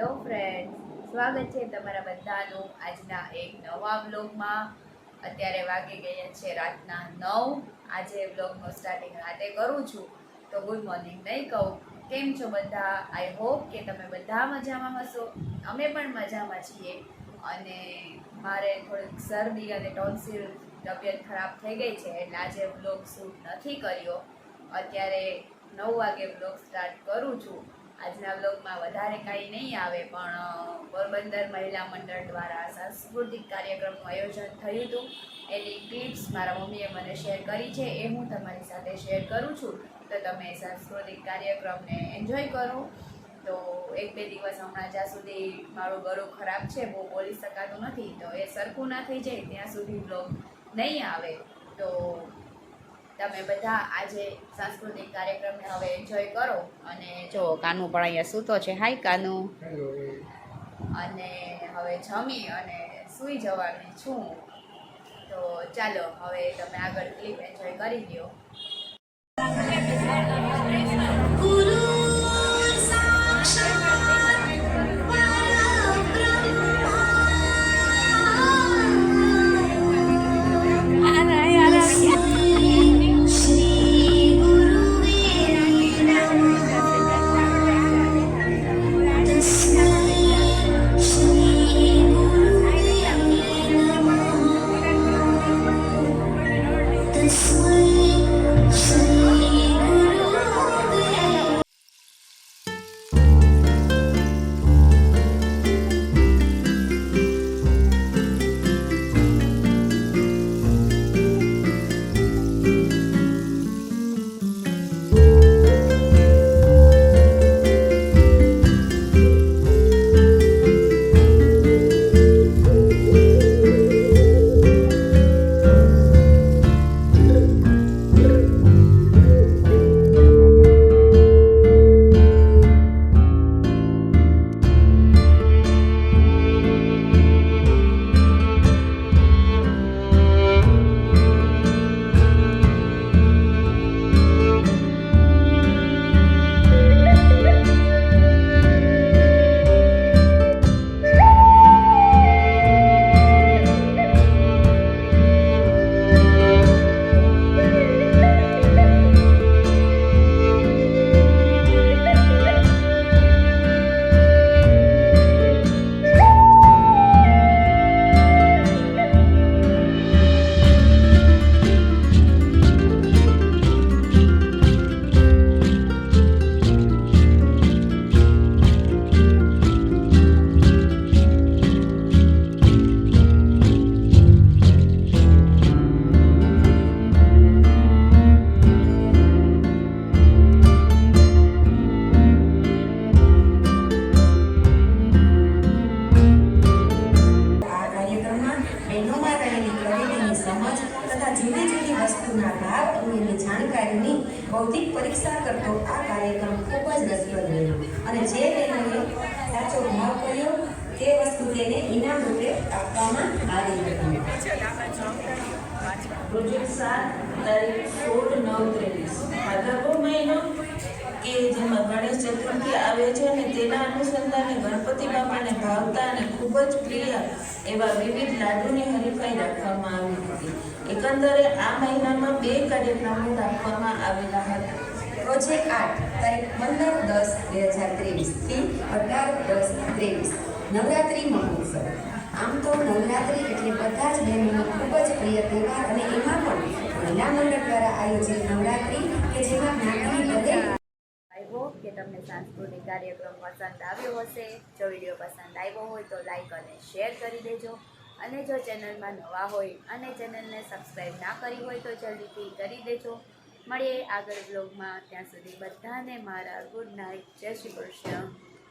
Hello friends, સ્વાગત છે તમારા બધાનું આજના એક નવા વ્લોગમાં। અત્યારે વાગી ગયા છે રાતના 9। આજે વ્લોગનું સ્ટાર્ટિંગ રાતે કરું છું, તો ગુડ મોર્નિંગ નહીં કહું। કેમ છો બધા? આઈ હોપ કે તમે બધા મજામાં હશો। અમે પણ મજામાં છીએ। અને મારે થોડીક શરદી અને ટોન્સિલ તબિયત ખરાબ થઈ ગઈ છે, એટલે આજે વ્લોગ શૂટ નથી કર્યો। અત્યારે 9 વાગે વ્લોગ સ્ટાર્ટ કરું છું। આજના વ્લોગમાં વધારે કાંઈ નહીં આવે, પણ પોરબંદર મહિલા મંડળ દ્વારા સાંસ્કૃતિક કાર્યક્રમનું આયોજન થયું હતું, એની ક્લિપ્સ મારા મમ્મીએ મને શેર કરી છે, એ હું તમારી સાથે શેર કરું છું। તો તમે સાંસ્કૃતિક કાર્યક્રમને એન્જોય કરો। તો 1-2 દિવસ હમણાં જ્યાં સુધી મારું ગળું ખરાબ છે, બહુ બોલી શકાતું નથી, તો એ સરખું ના થઈ જાય ત્યાં સુધી વ્લોગ નહીં આવે। તો તમે બધા આજે સાંસ્કૃતિક કાર્યક્રમને હવે એન્જોય કરો। અને જો કાનુ પણ અહીંયા સૂતો છે। હાય કાનુ। અને હવે જમી અને સૂઈ જવાની છું। તો ચાલો હવે તમે આગળ ક્લિપ એન્જોય કરી લ્યો। જાણકારીની બૌદ્ધિક પરીક્ષા કરતો આ કાર્યક્રમ ખૂબ જ રસપ્રદ રહ્યો અને જે બહેનોએ સાચો ભાવ કર્યો તે વસ્તુ તેને ઇનામ રૂપે આપવામાં આવી હતી। પ્રોજેક્ટ 7 તારીખ 16/9/23 ભાદરવો મહિનો કે જેમાં ગણેશ ચતુર્થી આવે છે, અને તેના અનુસંધાને ગણપતિ બાપાને ભાવતા અને ખૂબ જ પ્રિય એવા વિવિધ લાડુની હરીફાઈ રાખવામાં આવી હતી। એકંદરે આ મહિનામાં 2 કાર્યક્રમો રાખવામાં આવેલા હતા। પ્રોજેક્ટ 8 તારીખ 15/10/2023 થી 18/10/23 નવરાત્રી મહોત્સવ। આમ તો નવરાત્રી એટલે બધા જ બહેનોનો ખૂબ જ પ્રિય તહેવાર, અને એમાં પણ મહિલા મંડળ દ્વારા આયોજિત નવરાત્રી કે જેમાં જ્ઞાતિની દરેક આઈ હોપ કે તમને સાંસ્કૃતિક કાર્યક્રમ પસંદ આવ્યો હશે। જો વિડીયો પસંદ આવ્યો હોય તો લાઈક અને શેર કરી દેજો। અને જો ચેનલમાં નવા હોય અને ચેનલને સબસ્ક્રાઈબ ના કરી હોય તો જલ્દીથી કરી દેજો। મળીએ આગળ બ્લોગમાં, ત્યાં સુધી બધાને મારા ગુડ નાઇટ। જય શ્રી કૃષ્ણ।